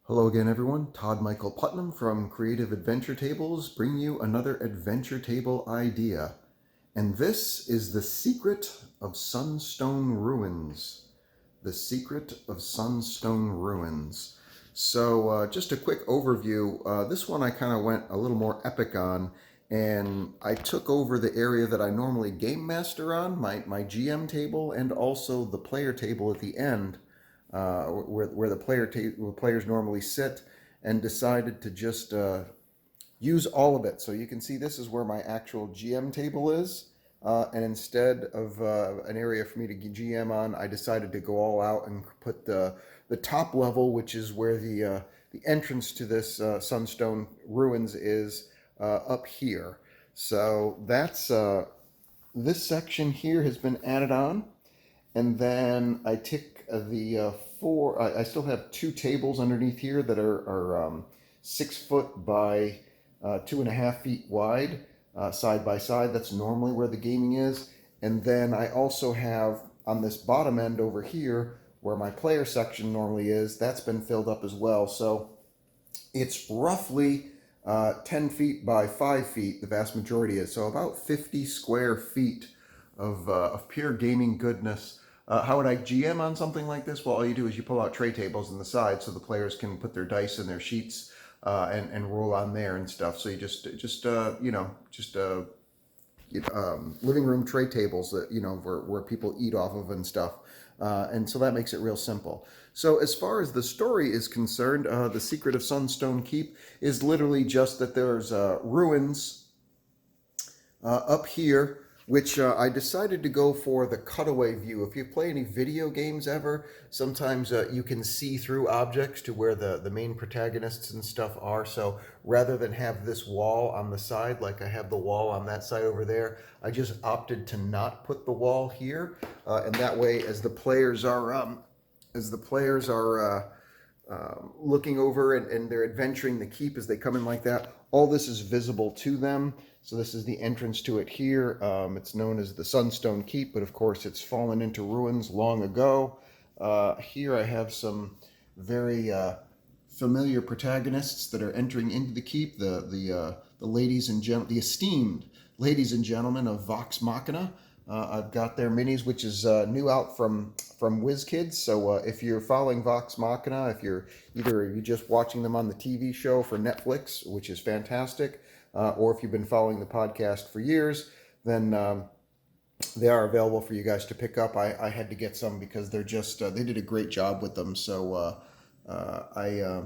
Hello again, everyone. Todd Michael Putnam from Creative Adventure Tables bringing you another adventure table idea. And this is The Secret of Sunstone Ruins. The Secret of Sunstone Ruins. So just a quick overview. This one I kind of went a little more epic on, and I took over the area that I normally game master on, my GM table, and also the player table at the end, where the players normally sit, and decided to just use all of it. So you can see this is where my actual GM table is. And instead of an area for me to GM on, I decided to go all out and put the top level, which is where the entrance to this Sunstone Ruins is, up here. So that's this section here has been added on. And then I took the four. I still have two tables underneath here that are 6 foot by 2.5 feet wide, side by side. That's normally where the gaming is. And then I also have on this bottom end over here where my player section normally is. That's been filled up as well. So it's roughly 10 feet by 5 feet. The vast majority is so about 50 square feet of pure gaming goodness. How would I GM on something like this? Well, all you do is you pull out tray tables on the side so the players can put their dice in their sheets and roll on there and stuff. So you just living room tray tables that where people eat off of and stuff. And so that makes it real simple. So as far as the story is concerned, the Secret of Sunstone Keep is literally just that there's ruins up here, which I decided to go for the cutaway view. If you play any video games ever, sometimes you can see through objects to where the main protagonists and stuff are. So rather than have this wall on the side, like I have the wall on that side over there, I just opted to not put the wall here. And that way, as the players are looking over and they're adventuring the keep as they come in like that, all this is visible to them. So this is the entrance to it here. It's known as the Sunstone Keep, but of course it's fallen into ruins long ago. Here I have some very familiar protagonists that are entering into the keep. The ladies and the esteemed ladies and gentlemen of Vox Machina. I've got their minis, which is new out from WizKids. So if you're following Vox Machina, if you're just watching them on the TV show for Netflix, which is fantastic, or if you've been following the podcast for years, then they are available for you guys to pick up. I had to get some because they're just they did a great job with them. So I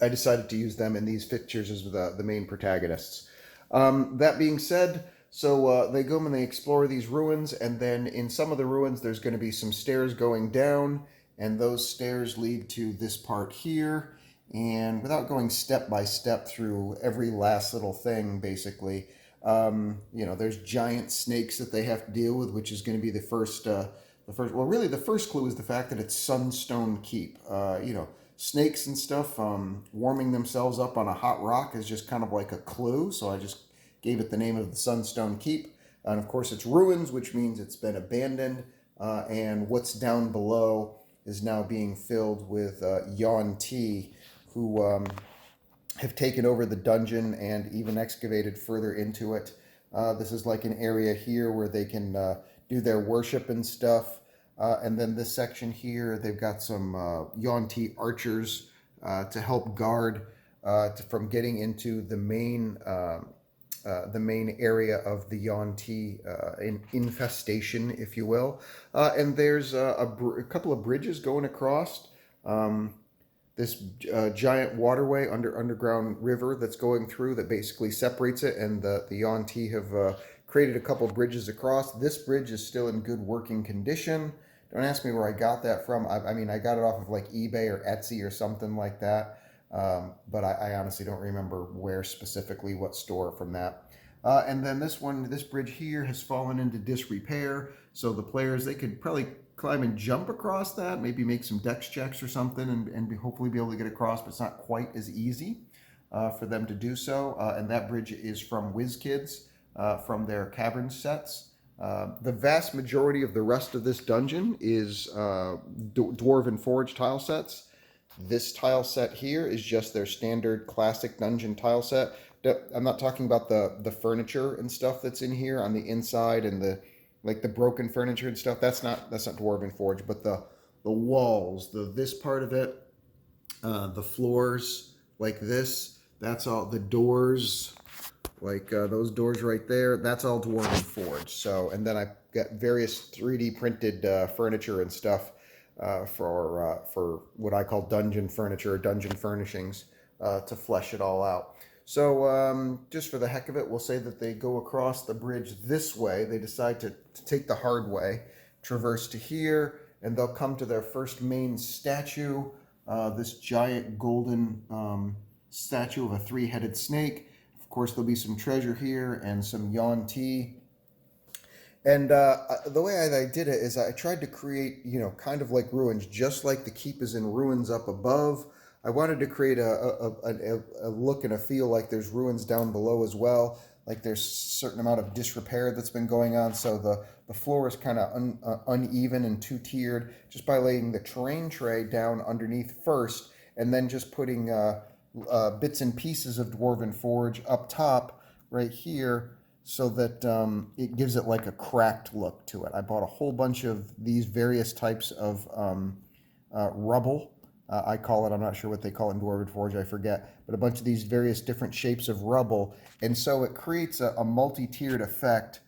decided to use them in these pictures as the main protagonists. That being said, so they go and they explore these ruins, and then in some of the ruins there's going to be some stairs going down, and those stairs lead to this part here. And without going step by step through every last little thing, basically, there's giant snakes that they have to deal with, which is going to be the first. Well, really, the first clue is the fact that it's Sunstone Keep. Snakes and stuff warming themselves up on a hot rock is just kind of like a clue. So I just gave it the name of the Sunstone Keep. And of course, it's ruins, which means it's been abandoned. And what's down below is now being filled with Yuan-Ti, who have taken over the dungeon and even excavated further into it. This is like an area here where they can do their worship and stuff. And then this section here, they've got some Yuan-Ti archers to help guard from getting into the main area of the Yuan-Ti infestation, if you will. And there's a couple of bridges going across this giant waterway underground river that's going through that basically separates it, and the Yuan-Ti have created a couple bridges across. This bridge is still in good working condition. Don't ask me where I got that from. I mean, I got it off of like eBay or Etsy or something like that. But I honestly don't remember where specifically, what store from that. And then this bridge here has fallen into disrepair. So the players, they could probably climb and jump across that, maybe make some dex checks or something, and hopefully be able to get across, but it's not quite as easy for them to do so. And that bridge is from WizKids, from their cavern sets. The vast majority of the rest of this dungeon is Dwarven Forge tile sets. This tile set here is just their standard classic dungeon tile set. I'm not talking about the furniture and stuff that's in here on the inside and the like the broken furniture and stuff. That's not Dwarven Forge, but the walls, this part of it, the floors like this. That's all. The doors, like those doors right there. That's all Dwarven Forge. So, and then I got various 3D printed furniture and stuff for what I call dungeon furniture or dungeon furnishings to flesh it all out. So just for the heck of it, we'll say that they go across the bridge this way. They decide to take the hard way, traverse to here, and they'll come to their first main statue, this giant golden statue of a three-headed snake. Of course, there'll be some treasure here and some Yuan-ti. And the way I did it is I tried to create, kind of like ruins, just like the keep is in ruins up above. I wanted to create a look and a feel like there's ruins down below as well, like there's a certain amount of disrepair that's been going on. So the floor is kind of uneven and two-tiered just by laying the terrain tray down underneath first and then just putting bits and pieces of Dwarven Forge up top right here so that it gives it like a cracked look to it. I bought a whole bunch of these various types of rubble. I call it, I'm not sure what they call it in Dwarven Forge, I forget, but a bunch of these various different shapes of rubble. And so it creates a multi-tiered effect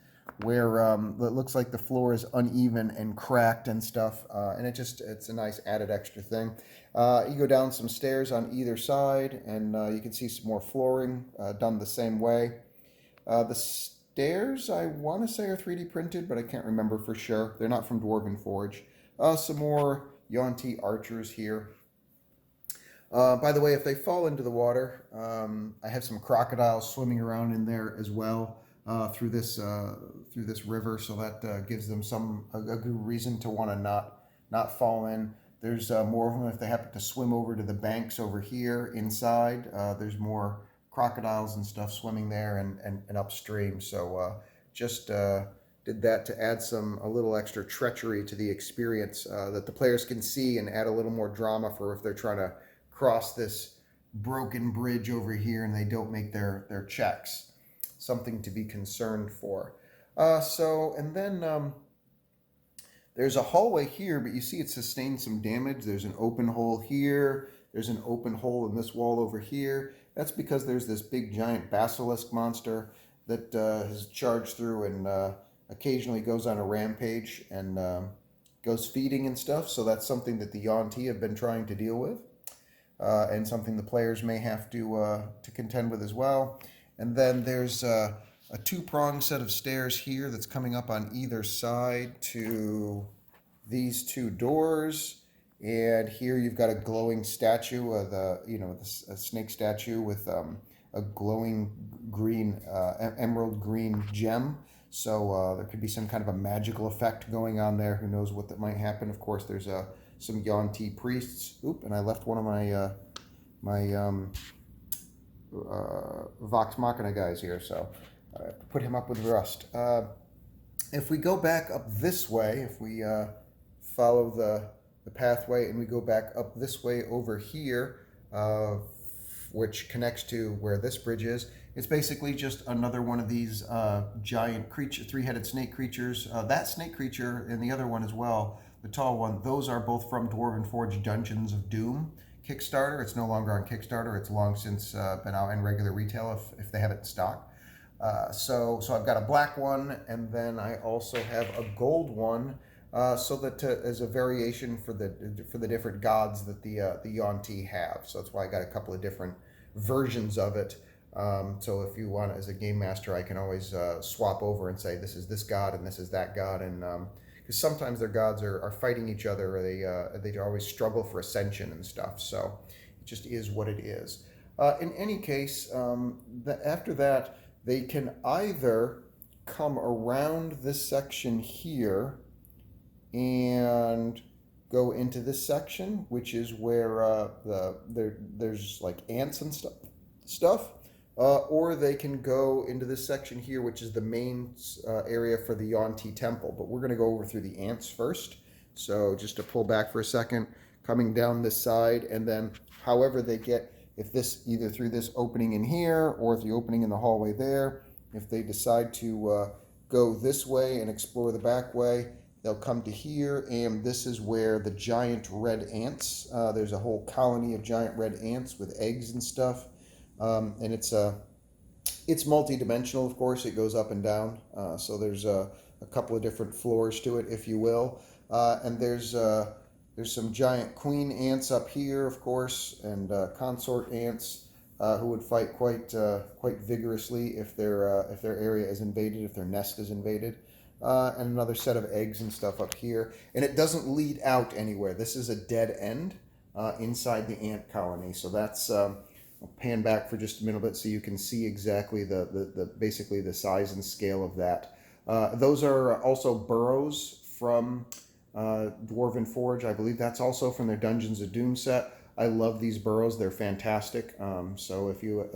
where it looks like the floor is uneven and cracked and stuff. And it's a nice added extra thing. You go down some stairs on either side and you can see some more flooring done the same way. The stairs, I want to say, are 3D printed, but I can't remember for sure. They're not from Dwarven Forge. Some more Yuan-ti archers here. By the way, if they fall into the water, I have some crocodiles swimming around in there as well through this river, so that gives them a good reason to want to not fall in. There's more of them if they happen to swim over to the banks over here inside. There's more crocodiles and stuff swimming there and upstream. So just did that to add a little extra treachery to the experience that the players can see and add a little more drama for if they're trying to cross this broken bridge over here and they don't make their checks. Something to be concerned for. And then there's a hallway here, but you see it sustained some damage. There's an open hole here. There's an open hole in this wall over here. That's because there's this big giant basilisk monster that has charged through and occasionally goes on a rampage and goes feeding and stuff. So that's something that the Yuan-ti have been trying to deal with. And something the players may have to contend with as well. And then there's a two-pronged set of stairs here that's coming up on either side to these two doors. And here you've got a glowing statue of a snake statue with a glowing green, emerald green gem. So there could be some kind of a magical effect going on there. Who knows what that might happen? Of course, there's some Yuan-ti priests. Oop, and I left one of my Vox Machina guys here, so put him up with rust. If we go back up this way, if we follow the pathway and we go back up this way over here, which connects to where this bridge is, it's basically just another one of these giant three-headed snake creatures. That snake creature and the other one as well, the tall one, those are both from Dwarven Forge Dungeons of Doom Kickstarter. It's no longer on Kickstarter. It's long since been out in regular retail if they have it in stock. So I've got a black one, and then I also have a gold one, so that as a variation for the different gods that the Yuan-ti have. So that's why I got a couple of different versions of it. So if you want, as a game master, I can always swap over and say this is this god and this is that god, and because sometimes their gods are fighting each other, or they always struggle for ascension and stuff. So it just is what it is. In any case, after that, they can either come around this section here and go into this section, which is where there's like ants and stuff. Or they can go into this section here, which is the main area for the Yuan-ti temple. But we're going to go over through the ants first. So just to pull back for a second, coming down this side, and then however they get, if this, either through this opening in here or the opening in the hallway there, if they decide to go this way and explore the back way, they'll come to here, and this is where the giant red ants, there's a whole colony of giant red ants with eggs and stuff, and it's multi-dimensional, of course. It goes up and down, so there's a couple of different floors to it, if you will, and there's some giant queen ants up here, of course, and consort ants who would fight quite vigorously if their area is invaded, if their nest is invaded. And another set of eggs and stuff up here. And it doesn't lead out anywhere. This is a dead end inside the ant colony. So that's, I'll pan back for just a minute bit so you can see exactly the basically the size and scale of that. Those are also burrows from Dwarven Forge. I believe that's also from their Dungeons of Doom set. I love these burrows. They're fantastic. So if you,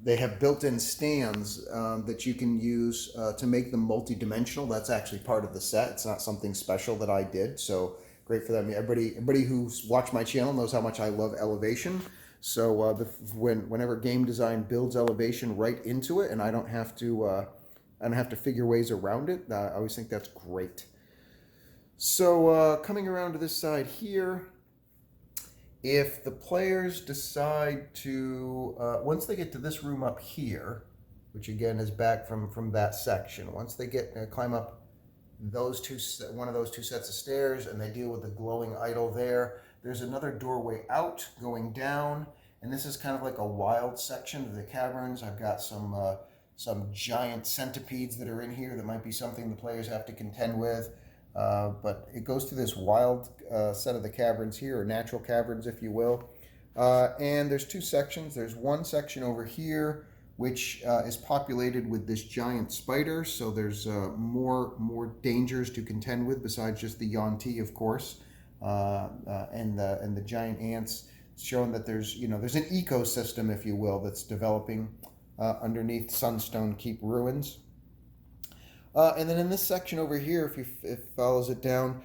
they have built-in stands that you can use to make them multi-dimensional. That's actually part of the set. It's not something special that I did, so great for them. Everybody who's watched my channel knows how much I love elevation. So whenever game design builds elevation right into it, and I don't have to figure ways around it, I always think that's great. So coming around to this side here, if the players decide to, once they get to this room up here, which again is back from that section, once they get climb up one of those two sets of stairs and they deal with the glowing idol there, there's another doorway out going down, and this is kind of like a wild section of the caverns. I've got some giant centipedes that are in here that might be something the players have to contend with. But it goes through this wild set of the caverns here, or natural caverns, if you will. And there's two sections. There's one section over here, which is populated with this giant spider. So there's more dangers to contend with besides just the Yuan-ti, of course, and the giant ants. It's showing that there's an ecosystem, if you will, that's developing underneath Sunstone Keep ruins. And then in this section over here, if it follows it down,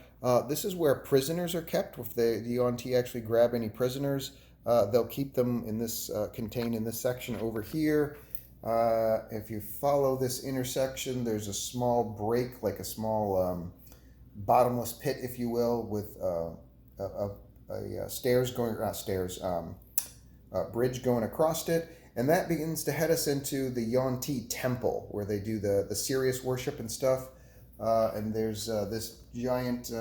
this is where prisoners are kept. If the Yuan-ti actually grab any prisoners, they'll keep them in this contained in this section over here. If you follow this intersection, there's a small break, like a small bottomless pit, if you will, with a stairs going, not stairs, bridge going across it. And that begins to head us into the Yuan-ti temple, where they do the Sirius worship and stuff. And there's this giant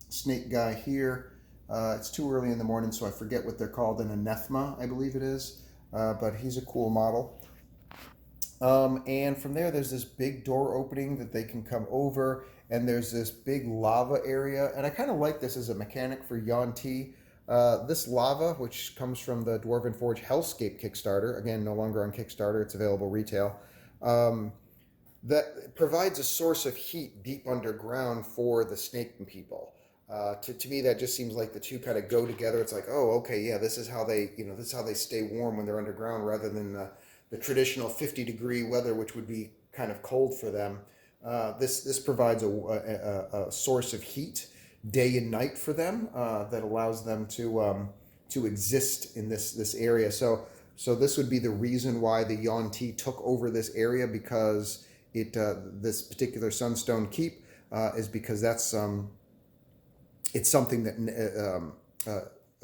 snake guy here. It's too early in the morning, so I forget what they're called. An anathema, I believe it is. But he's a cool model. And from there, there's this big door opening that they can come over. And there's this big lava area. And I kind of like this as a mechanic for Yuan-ti. This lava, which comes from the Dwarven Forge Hellscape Kickstarter, again, no longer on Kickstarter, it's available retail, that provides a source of heat deep underground for the snake people. To me, that just seems like the two kind of go together. It's like, oh, okay, yeah, this is how they stay warm when they're underground, rather than the traditional 50-degree weather, which would be kind of cold for them. This provides a source of heat day and night for them that allows them to exist in this area. So this would be the reason why the Yuan-ti took over this area, because this particular Sunstone Keep is because that's it's something that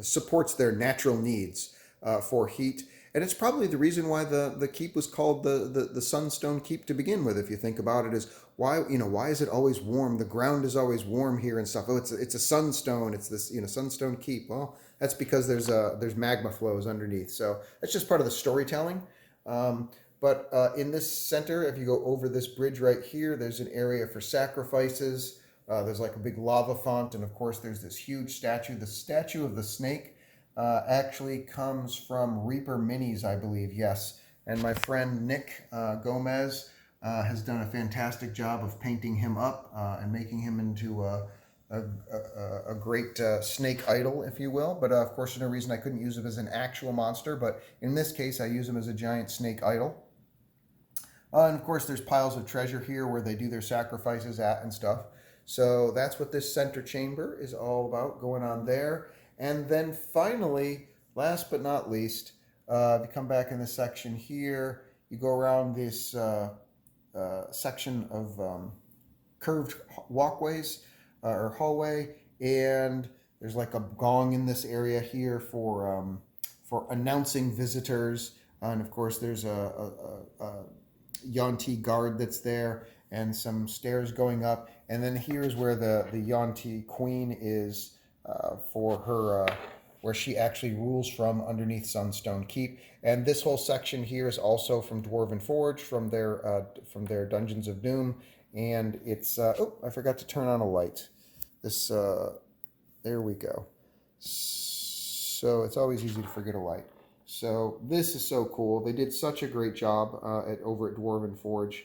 supports their natural needs for heat. And it's probably the reason why the keep was called the Sunstone Keep to begin with. If you think about it, is why is it always warm? The ground is always warm here and stuff. Oh, it's a sunstone. It's this Sunstone Keep. Well, that's because there's magma flows underneath. So that's just part of the storytelling. But in this center, if you go over this bridge right here, there's an area for sacrifices. There's like a big lava font, and of course there's this huge statue. The statue of the snake actually comes from Reaper Minis, I believe, yes. And my friend Nick Gomez has done a fantastic job of painting him up and making him into a great snake idol, if you will. But of course, there's no reason I couldn't use him as an actual monster. But in this case, I use him as a giant snake idol. And of course, there's piles of treasure here where they do their sacrifices at and stuff. So that's what this center chamber is all about, going on there. And then finally, last but not least, if you come back in this section here, you go around this section of curved walkways or hallway, and there's like a gong in this area here for announcing visitors. And of course, there's a Yuan-ti guard that's there, and some stairs going up. And then here's where the Yuan-ti queen is for her, where she actually rules from underneath Sunstone Keep. And this whole section here is also from Dwarven Forge, from their Dungeons of Doom. And it's oh, I forgot to turn on a light. This there we go. So it's always easy to forget a light. So this is so cool. They did such a great job over at Dwarven Forge,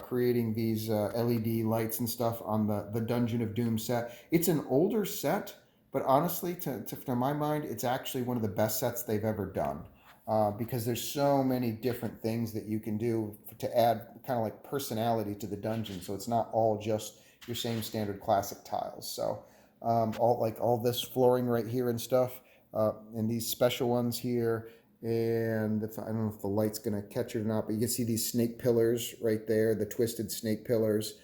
creating these LED lights and stuff on the Dungeon of Doom set. It's an older set, but honestly, to my mind, it's actually one of the best sets they've ever done. Because there's so many different things that you can do to add kind of like personality to the dungeon. So it's not all just your same standard classic tiles. So all this flooring right here and stuff, and these special ones here. And I don't know if the light's going to catch it or not, but you can see these snake pillars right there, the twisted snake pillars,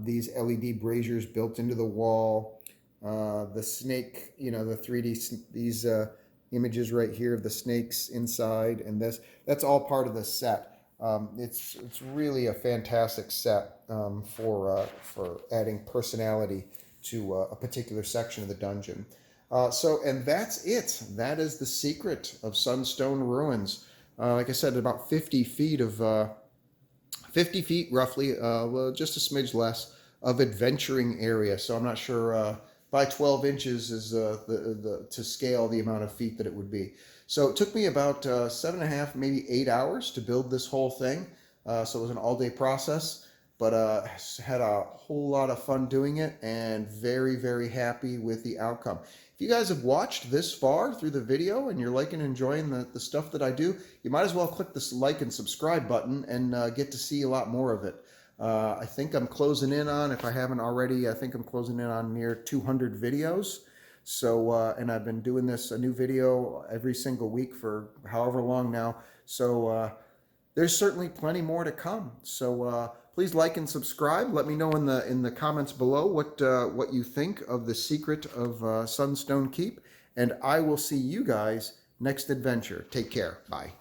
these LED braziers built into the wall, the snake, the 3D, these images right here of the snakes inside, and that's all part of the set. It's really a fantastic set for adding personality to a particular section of the dungeon. And that's it. That is the secret of Sunstone Ruins. Like I said, about 50 feet roughly, just a smidge less of adventuring area. So I'm not sure by 12 inches is to scale the amount of feet that it would be. So it took me about 7.5, maybe 8 hours to build this whole thing. So it was an all-day process, but had a whole lot of fun doing it, and very, very happy with the outcome. If you guys have watched this far through the video and you're liking and enjoying the stuff that I do, you might as well click this like and subscribe button and get to see a lot more of it. I think I'm closing in on, if I haven't already, I think I'm closing in on near 200 videos. So, and I've been doing a new video every single week for however long now. So there's certainly plenty more to come. So please like and subscribe. Let me know in the comments below what you think of the secret of Sunstone Keep. And I will see you guys next adventure. Take care. Bye.